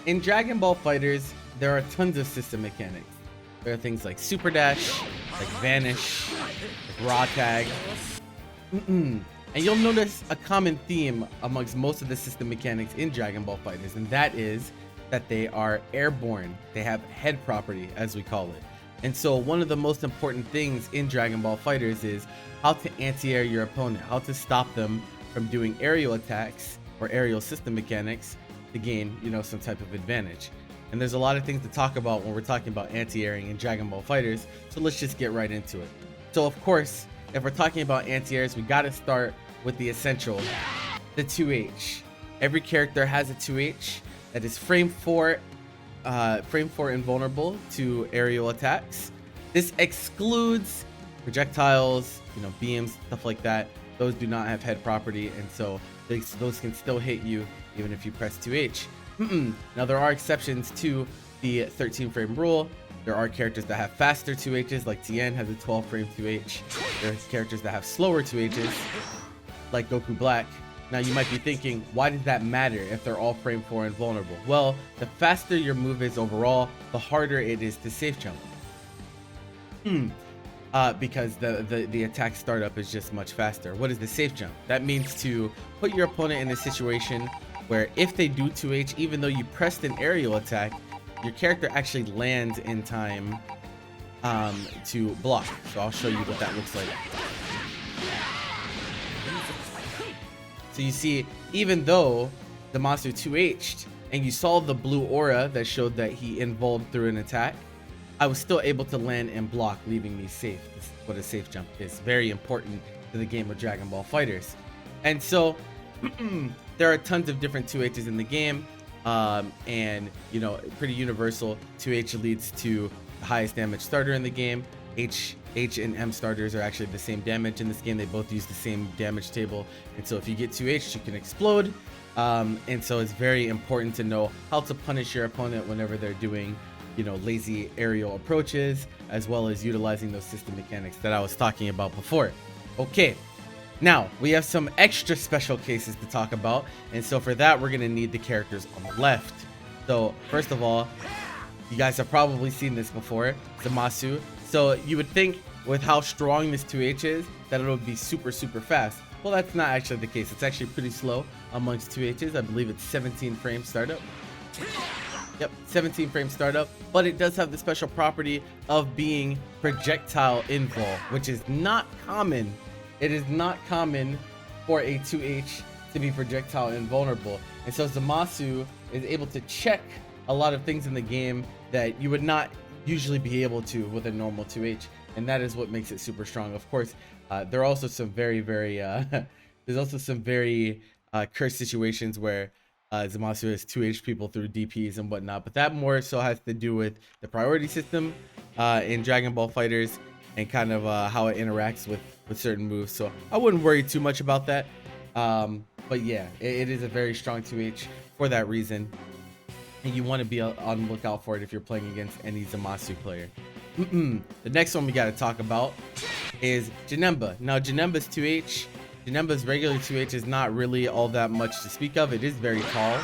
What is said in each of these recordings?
In Dragon Ball Fighters, there are tons of system mechanics. There are things like Super Dash, like Vanish, like Raw Tag. And you'll notice a common theme amongst most of the system mechanics in Dragon Ball Fighters, and that is that they are airborne. They have head property, as we call it. And so one of the most important things in Dragon Ball Fighters is how to anti-air your opponent, how to stop them from doing aerial attacks or aerial system mechanics to gain, some type of advantage. And there's a lot of things to talk about when we're talking about anti-airing in Dragon Ball Fighters, so let's just get right into it. So of course, if we're talking about anti-airs, we gotta start with the essential, the 2H. Every character has a 2H that is frame 4 invulnerable to aerial attacks. This excludes projectiles, beams, stuff like that. Those do not have head property, and so those can still hit you even if you press 2H. Now there are exceptions to the 13 frame rule. There are characters that have faster 2Hs, like Jiren has a 12 frame 2H. There are characters that have slower 2Hs, like Goku Black. Now you might be thinking, why does that matter if they're all frame 4 invulnerable? Well, the faster your move is overall, the harder it is to safe jump. Because the attack startup is just much faster. What is the safe jump? That means to put your opponent in a situation where if they do 2H, even though you pressed an aerial attack, your character actually lands in time to block. So I'll show you what that looks like. So you see, even though Zamasu 2H'd and you saw the blue aura that showed that he invulned through an attack, I was still able to land and block, leaving me safe. This is what a safe jump is. Very important to the game of Dragon Ball Fighters. And so there are tons of different 2Hs in the game, and pretty universal. 2H leads to the highest damage starter in the game. H and M starters are actually the same damage in this game. They both use the same damage table, and so if you get 2H, you can explode. And so it's very important to know how to punish your opponent whenever they're doing lazy aerial approaches, as well as utilizing those system mechanics that I was talking about before. Okay, now we have some extra special cases to talk about, and so for that we're gonna need the characters on the left. So first of all, you guys have probably seen this before, Zamasu. So you would think with how strong this 2H is that it would be super fast. Well, that's not actually the case. It's actually pretty slow amongst 2Hs. I believe it's 17 frame startup. Yep, 17 frame startup, but it does have the special property of being projectile invul, which is not common. It is not common for a 2H to be projectile invulnerable. And so Zamasu is able to check a lot of things in the game that you would not usually be able to with a normal 2H, and that is what makes it super strong. Of course, there are also some very there's also some very cursed situations where Zamasu has 2H people through DPs and whatnot, but that more so has to do with the priority system in Dragon Ball Fighters and kind of how it interacts with certain moves. So I wouldn't worry too much about that. But yeah, it is a very strong 2H for that reason, and you want to be on the lookout for it if you're playing against any Zamasu player. The next one we got to talk about is Janemba. Now Janemba's 2H. Janemba's regular 2H is not really all that much to speak of. It is very tall.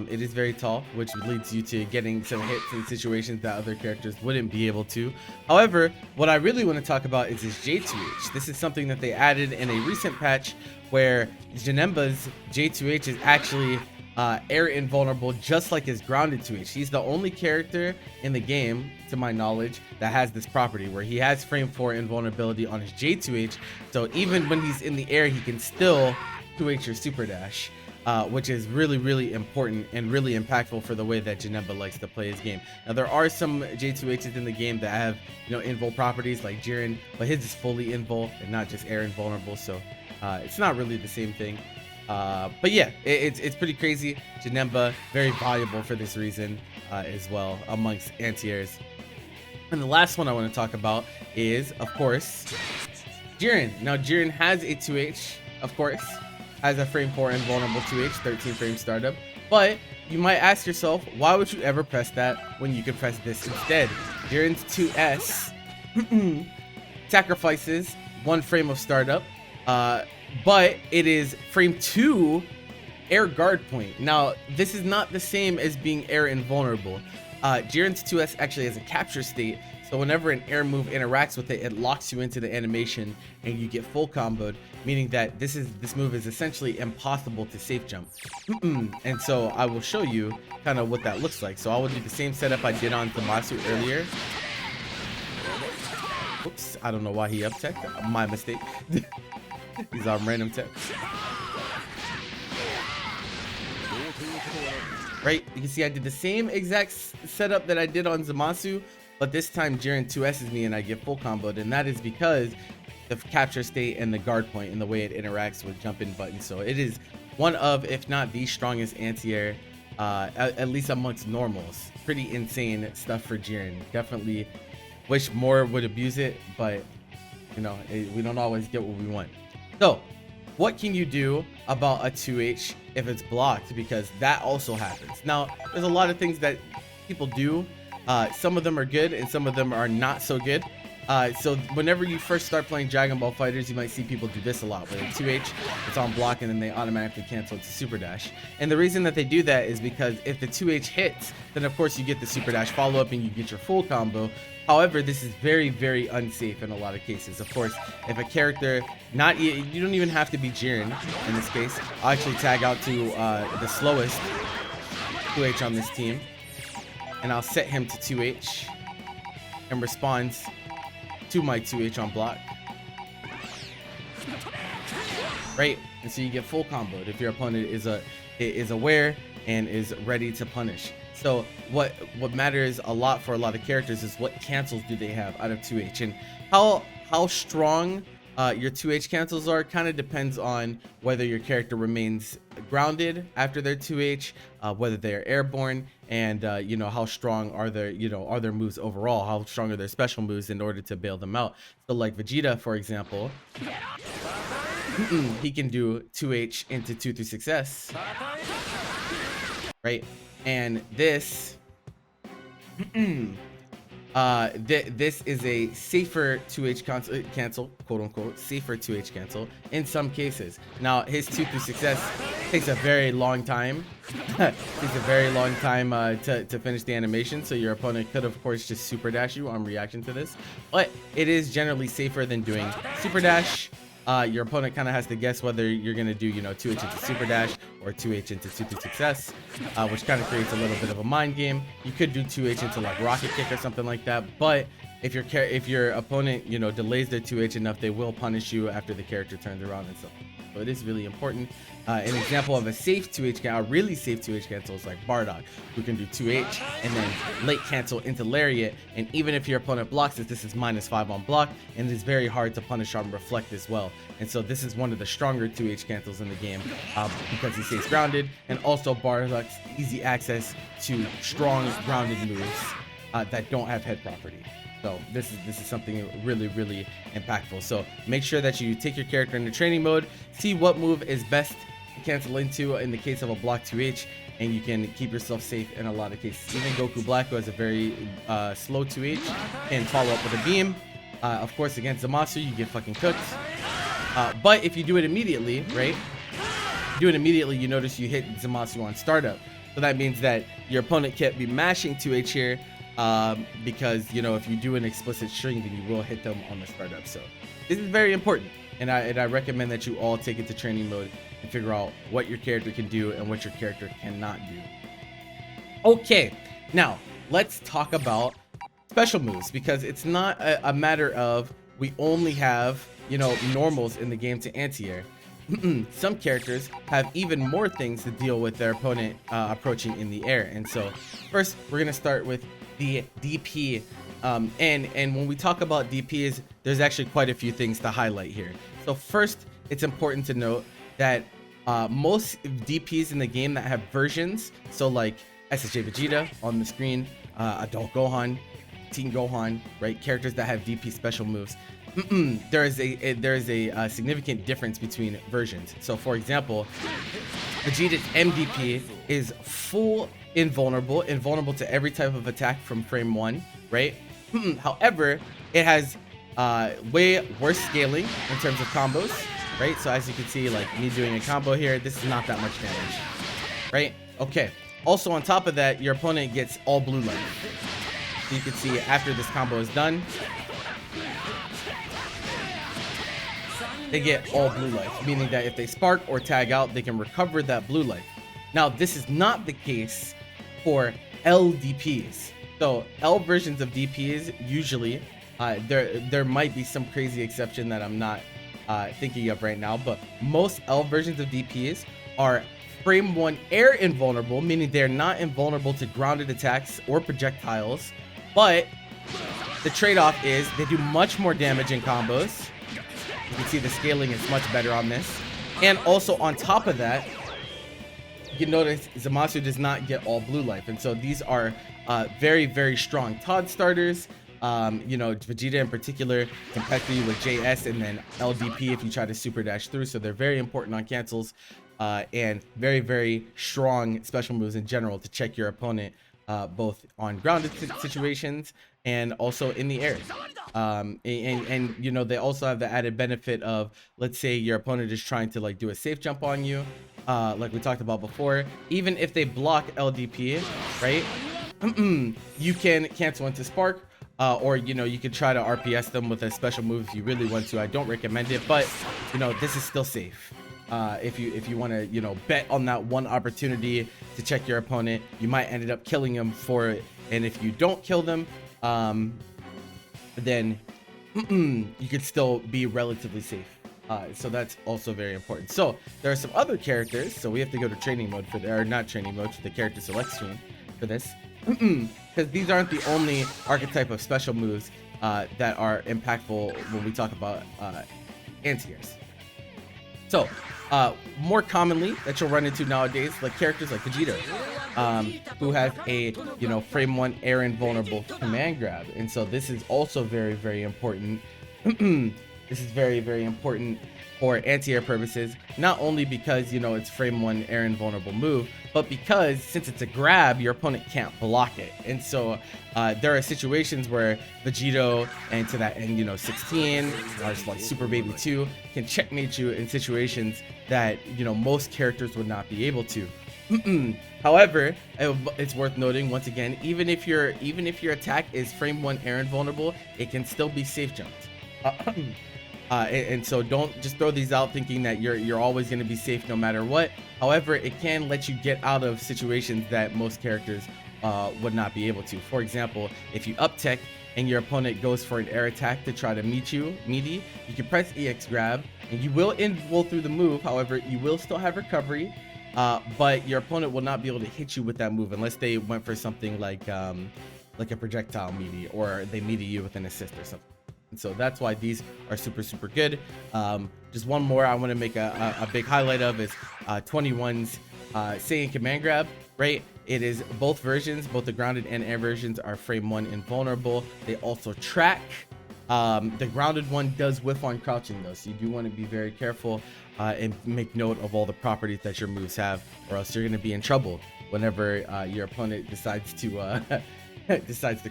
It is very tall, which leads you to getting some hits in situations that other characters wouldn't be able to. However, what I really want to talk about is his J2H. This is something that they added in a recent patch where Janemba's J2H is actually air invulnerable, just like his grounded 2H. He's the only character in the game, to my knowledge, that has this property where he has frame 4 invulnerability on his J2H. So even when he's in the air, he can still 2H your super dash, which is really important and really impactful for the way that Janemba likes to play his game. Now there are some J2Hs in the game that have invul properties like Jiren, but his is fully invul and not just air invulnerable, so it's not really the same thing. But yeah, it's pretty crazy. Janemba, very valuable for this reason as well amongst anti-airs. And the last one I want to talk about is, of course, Jiren. Now Jiren has a 2H, of course, has a frame 4 invulnerable 2H, 13 frame startup. But you might ask yourself, why would you ever press that when you could press this instead? Jiren's 2S sacrifices 1 frame of startup, but it is frame 2 air guard point. Now, this is not the same as being air invulnerable. Jiren's 2S actually has a capture state, so whenever an air move interacts with it, it locks you into the animation and you get full comboed, meaning that this move is essentially impossible to safe jump. And so I will show you kind of what that looks like. So I will do the same setup I did on Zamasu earlier. Oops, I don't know why he up tech. My mistake. He's on random tech. Right, you can see I did the same exact setup that I did on Zamasu, but this time Jiren 2S's me and I get full comboed, and that is because the capture state and the guard point and the way it interacts with jump-in buttons. So it is one of, if not the strongest anti-air, at least amongst normals. Pretty insane stuff for Jiren. Definitely wish more would abuse it, but you know, we don't always get what we want. So what can you do about a 2H if it's blocked? Because that also happens. Now, there's a lot of things that people do. Some of them are good and some of them are not so good. So whenever you first start playing Dragon Ball FighterZ, you might see people do this a lot. With a 2H, it's on block and then they automatically cancel it to Super Dash. And the reason that they do that is because if the 2H hits, then of course you get the Super Dash follow-up and you get your full combo. However, this is very, very unsafe in a lot of cases. Of course, if a character, you don't even have to be Jiren in this case. I'll actually tag out to the slowest 2H on this team, and I'll set him to 2H and responds to my 2H on block. Right, and so you get full comboed if your opponent is aware and is ready to punish. So what matters a lot for a lot of characters is what cancels do they have out of 2H, and how strong your 2H cancels are kind of depends on whether your character remains grounded after their 2H, whether they are airborne, and you know, how strong are their moves overall, how strong are their special moves in order to bail them out. So like Vegeta, for example, he can do 2H into 2-3 success, right? And this this is a safer 2H cancel, quote unquote, safer 2H cancel in some cases. Now his 2-3 success takes a very long time. Takes a very long time to finish the animation, so your opponent could of course just super dash you on reaction to this, but it is generally safer than doing super dash. Your opponent kind of has to guess whether you're going to do, you know, 2H into super dash or 2H into 2-3 success, which kind of creates a little bit of a mind game. You could do 2H into like rocket kick or something like that, but if your opponent, you know, delays their 2H enough, they will punish you after the character turns around and stuff. So it is really important. An example of a safe 2H cancel, a really safe 2H cancel, is like Bardock, who can do 2H and then late cancel into Lariat. And even if your opponent blocks it, this is -5 on block, and it is very hard to punish on reflect as well. And so this is one of the stronger 2H cancels in the game, because he stays grounded, and also Bardock's easy access to strong grounded moves that don't have head property. So this is something really, really impactful. So make sure that you take your character into training mode, see what move is best to cancel into in the case of a block 2H, and you can keep yourself safe in a lot of cases. Even Goku Black, who has a very slow 2H, can follow up with a beam. Of course, against Zamasu, you get fucking cooked. But if you do it immediately, right? Do it immediately, you notice you hit Zamasu on startup. So that means that your opponent can't be mashing 2H here, because, you know, if you do an explicit string, then you will hit them on the startup. So this is very important, and I recommend that you all take it to training mode and figure out what your character can do and what your character cannot do. Okay, now let's talk about special moves, because it's not a matter of we only have, you know, normals in the game to anti-air. Some characters have even more things to deal with their opponent approaching in the air. And so first we're gonna start with the DP, and when we talk about DPs, there's actually quite a few things to highlight here. So first, it's important to note that most DPs in the game that have versions, so like SSJ Vegeta on the screen, Adult Gohan, Teen Gohan, right, characters that have DP special moves, there is a significant difference between versions. So for example, Vegeta's MDP is full invulnerable to every type of attack from frame 1, right? However, it has way worse scaling in terms of combos, right? So as you can see, like me doing a combo here, this is not that much damage, right? Okay. Also on top of that, your opponent gets all blue life. So you can see after this combo is done, they get all blue life, meaning that if they spark or tag out, they can recover that blue life. Now, this is not the case for LDPs. So L versions of DPs usually, there might be some crazy exception that I'm not thinking of right now, but most L versions of DPs are frame 1 air invulnerable, meaning they're not invulnerable to grounded attacks or projectiles, but the trade-off is they do much more damage in combos. You can see the scaling is much better on this. And also on top of that, you can notice Zamasu does not get all blue life. And so these are very, very strong Todd starters. You know, Vegeta in particular can peck you with JS and then LDP if you try to super dash through. So they're very important on cancels and very, very strong special moves in general to check your opponent both on grounded situations and also in the air. And you know, they also have the added benefit of, let's say your opponent is trying to like do a safe jump on you, like we talked about before. Even if they block LDP, right, you can cancel into spark, or you know, you could try to RPS them with a special move if you really want to. I don't recommend it, but you know, this is still safe. If you want to, you know, bet on that one opportunity to check your opponent, you might end up killing them for it. And if you don't kill them, then you could still be relatively safe. So that's also very important. So there are some other characters. So we have to go to training mode for or not training mode, to the character select screen for this, because these aren't the only archetype of special moves that are impactful when we talk about anti-airs. So more commonly that you'll run into nowadays, like characters like Vegeta, who has a, you know, frame 1 air invulnerable command grab. And so this is also very, very important. This is very, very important for anti-air purposes, not only because, you know, it's frame 1 air invulnerable move, but because since it's a grab, your opponent can't block it. And so there are situations where Vegito and to that end, you know, 16 or like Super Baby 2 can checkmate you in situations that, you know, most characters would not be able to. However, it's worth noting once again, even if your attack is frame 1 air invulnerable, it can still be safe jumped. And so don't just throw these out thinking that you're always going to be safe no matter what. However, it can let you get out of situations that most characters would not be able to. For example, if you up tech and your opponent goes for an air attack to try to meet you, you can press EX grab and you will invul through the move. However, you will still have recovery, but your opponent will not be able to hit you with that move unless they went for something like a projectile meaty, or they meaty you with an assist or something. And so that's why these are super, super good. Just one more I want to make a big highlight of is 21's Saiyan command grab, right? It is both versions, both the grounded and air versions are frame 1 invulnerable. They also track. The grounded one does whiff on crouching though, so you do want to be very careful and make note of all the properties that your moves have, or else you're going to be in trouble whenever your opponent decides to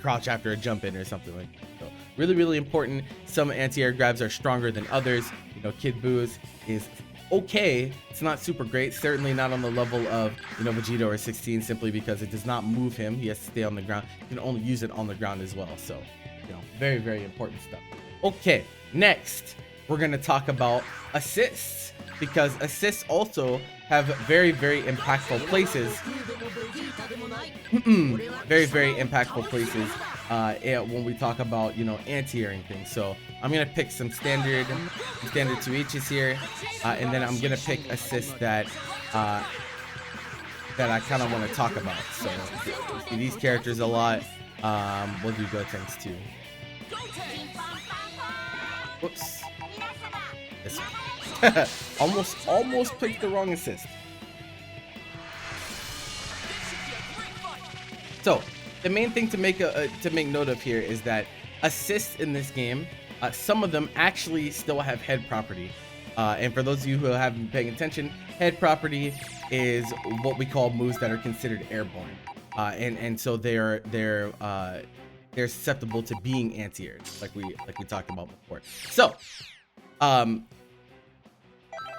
crouch after a jump in or something like that. So really, really important. Some anti-air grabs are stronger than others. You know, Kid Boo's is okay. It's not super great. Certainly not on the level of, you know, Vegeta or 16, simply because it does not move him. He has to stay on the ground. You can only use it on the ground as well. So, you know, very, very important stuff. Okay, next we're going to talk about assists, because assists also have very, very impactful places. Very, very impactful places when we talk about, you know, anti-airing things. So I'm gonna pick some standard 2H's here, and then I'm gonna pick assists that I kind of want to talk about. So these characters a lot. We'll do Gotenks too. Whoops. This one. almost picked the wrong assist. So the main thing to make note of here is that assists in this game, some of them actually still have head property. And for those of you who haven't been paying attention, head property is what we call moves that are considered airborne, and so they're susceptible to being anti-aired, like we talked about before. So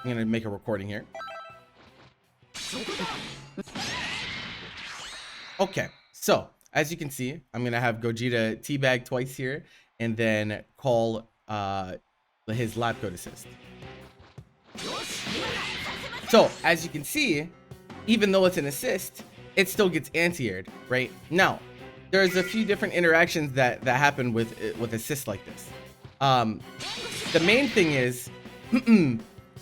I'm gonna make a recording here. Okay, so as you can see, I'm gonna have Gogeta teabag twice here, and then call his lab code assist. So as you can see, even though it's an assist, it still gets anti-aired, right? Now, there's a few different interactions that happen with assists like this. The main thing is,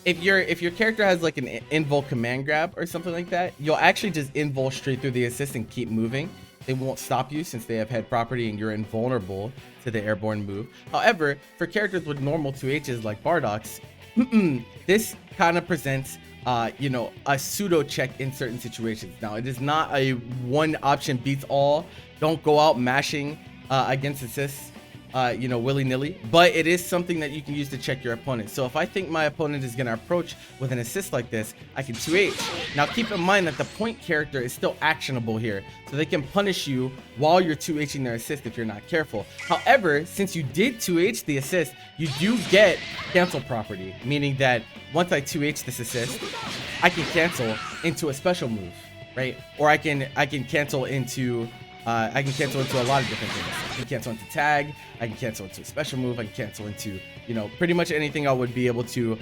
if your character has like an invul command grab or something like that, you'll actually just invul straight through the assist and keep moving. They won't stop you since they have head property and you're invulnerable to the airborne move. However, for characters with normal 2Hs like Bardock's, this kind of presents you know, a pseudo check in certain situations. Now, it is not a one option beats all. Don't go out mashing against assists, you know, willy-nilly, but it is something that you can use to check your opponent. So if I think my opponent is going to approach with an assist like this, I can 2H. Now keep in mind that the point character is still actionable here, so they can punish you while you're 2Hing their assist if you're not careful. However, since you did 2H the assist, you do get cancel property, meaning that once I 2H this assist, I can cancel into a special move, right? Or I can cancel into a lot of different things. I can cancel into tag, I can cancel into a special move, I can cancel into, you know, pretty much anything I would be able to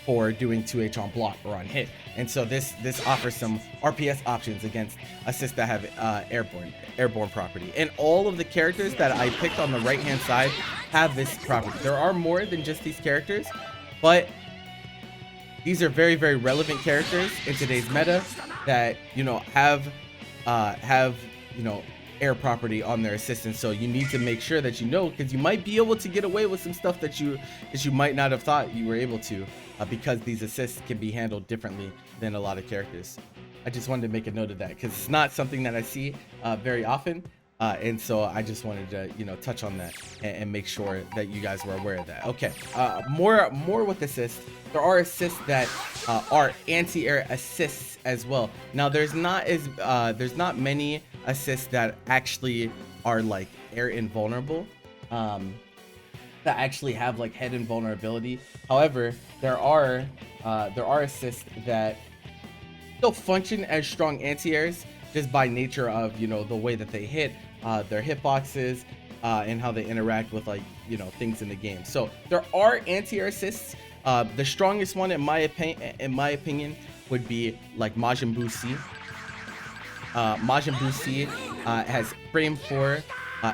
for doing 2H on block or on hit. And so this offers some RPS options against assists that have airborne property. And all of the characters that I picked on the right hand side have this property. There are more than just these characters, but these are very, very relevant characters in today's meta that, you know, have you know, air property on their assistants. So you need to make sure that you know, because you might be able to get away with some stuff that you might not have thought you were able to, because these assists can be handled differently than a lot of characters. I just wanted to make a note of that because it's not something that I see very often. And so I just wanted to, you know, touch on that and make sure that you guys were aware of that. Okay, more with assists. There are assists that are anti-air assists as well. Now there's not many assists that actually are like air invulnerable, that actually have like head invulnerability. However, there are assists that still function as strong anti-airs just by nature of, you know, the way that they hit, their hitboxes, and how they interact with, like, you know, things in the game. So there are anti-air assists. The strongest one in my opinion would be like Majin Buu C. Majin Buu C has frame 4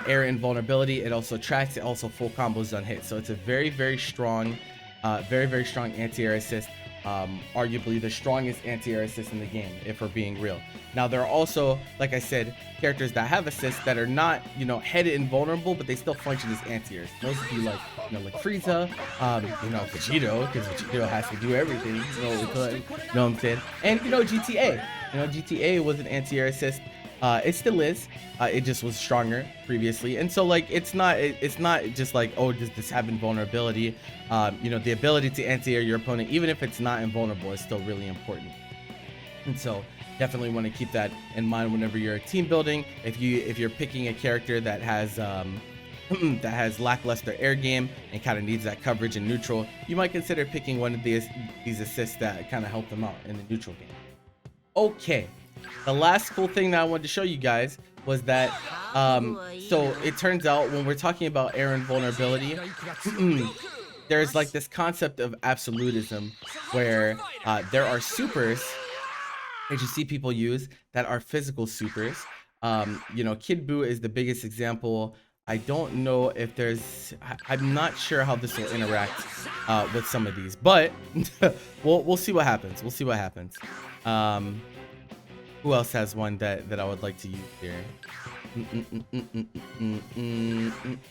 air invulnerability. It also tracks. It also full combos on hit. So it's a very, very strong anti-air assist. Arguably the strongest anti-air assist in the game, if we're being real. Now there are also, like I said, characters that have assists that are not, you know, head invulnerable, but they still function as anti-airs. Those would be like, you know, like Frieza, you know, Vegito, because Vegito has to do everything, you know what I'm saying? And, you know, GTA. You know, GTA was an anti-air assist. It still is. It just was stronger previously, and so like it's not just like, oh, does this have invulnerability? You know, the ability to anti-air your opponent, even if it's not invulnerable, is still really important. And so definitely want to keep that in mind whenever you're team building. If you're picking a character that has that has lackluster air game and kind of needs that coverage in neutral, you might consider picking one of these assists that kind of help them out in the neutral game. Okay. The last cool thing that I wanted to show you guys was that, so it turns out when we're talking about air invulnerability, there's like this concept of absolutism where there are supers that you see people use that are physical supers. You know, Kid Buu is the biggest example. I don't know if I'm not sure how this will interact with some of these, but we'll see what happens. We'll see what happens. Who else has one that I would like to use here?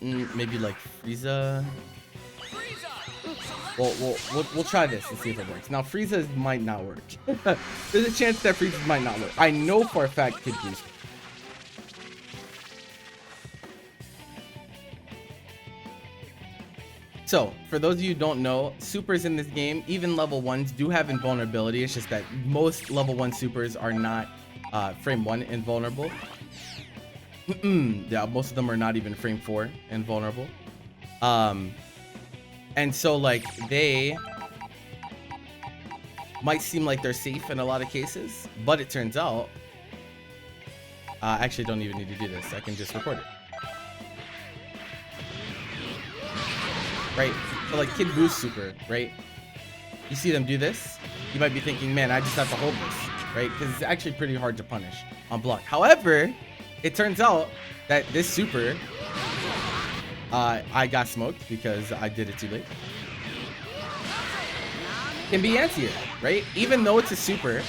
Maybe like Frieza. We'll try this and see if it works. Now Frieza might not work. There's a chance that Frieza might not work. I know for a fact Kid Buu. So, for those of you who don't know, supers in this game, even level 1s, do have invulnerability. It's just that most level 1 supers are not frame 1 invulnerable. Yeah, most of them are not even frame 4 invulnerable. And so, like, they might seem like they're safe in a lot of cases, but it turns out I actually don't even need to do this. I can just record it. Right? So like Kid Boo's super, right? You see them do this, you might be thinking, man, I just have to hold this, right? Because it's actually pretty hard to punish on block. However, it turns out that this super, I got smoked because I did it too late, can be anti-air, right? Even though it's a super,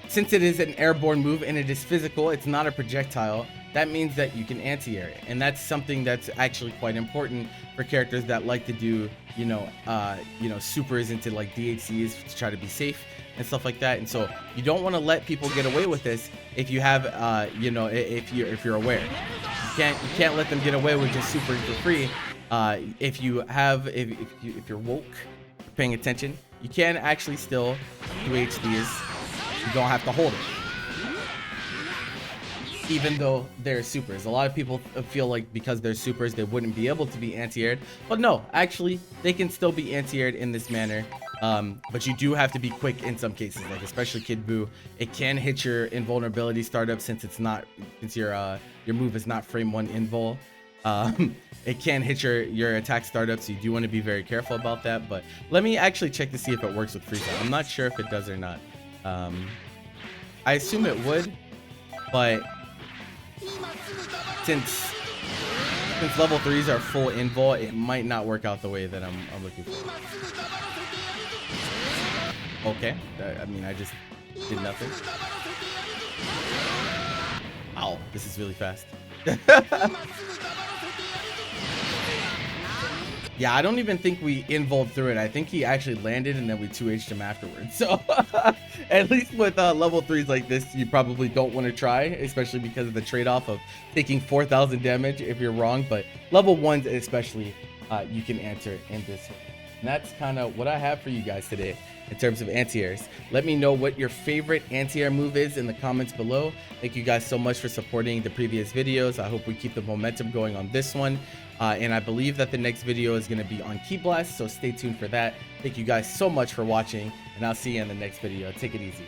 since it is an airborne move and it is physical, it's not a projectile, that means that you can anti-air it. And that's something that's actually quite important for characters that like to do, supers into like DHCs to try to be safe and stuff like that. And so you don't want to let people get away with this if you have, if you're aware. You can't let them get away with just super for free. If you're woke, paying attention, you can actually still do HDs. You don't have to hold it, even though they're supers. A lot of people feel like because they're supers they wouldn't be able to be anti-aired, but no, actually they can still be anti-aired in this manner. But you do have to be quick in some cases, like especially Kid Buu. It can hit your invulnerability startup since your move is not frame 1 invul. It can hit your attack startup, so you do want to be very careful about that. But let me actually check to see if it works with freeze. I'm not sure if it does or not. I assume it would, but since level 3s are full invul, it might not work out the way that I'm looking for. Okay, I mean, I just did nothing. Ow, this is really fast. Yeah, I don't even think we invuled through it. I think he actually landed and then we 2H'd him afterwards. So at least with level 3s like this, you probably don't want to try, especially because of the trade-off of taking 4,000 damage if you're wrong. But level 1s especially, you can answer in this one. And that's kind of what I have for you guys today in terms of anti-airs. Let me know what your favorite anti-air move is in the comments below. Thank you guys so much for supporting the previous videos. I hope we keep the momentum going on this one. And I believe that the next video is going to be on Ki Blast, so stay tuned for that. Thank you guys so much for watching, and I'll see you in the next video. Take it easy.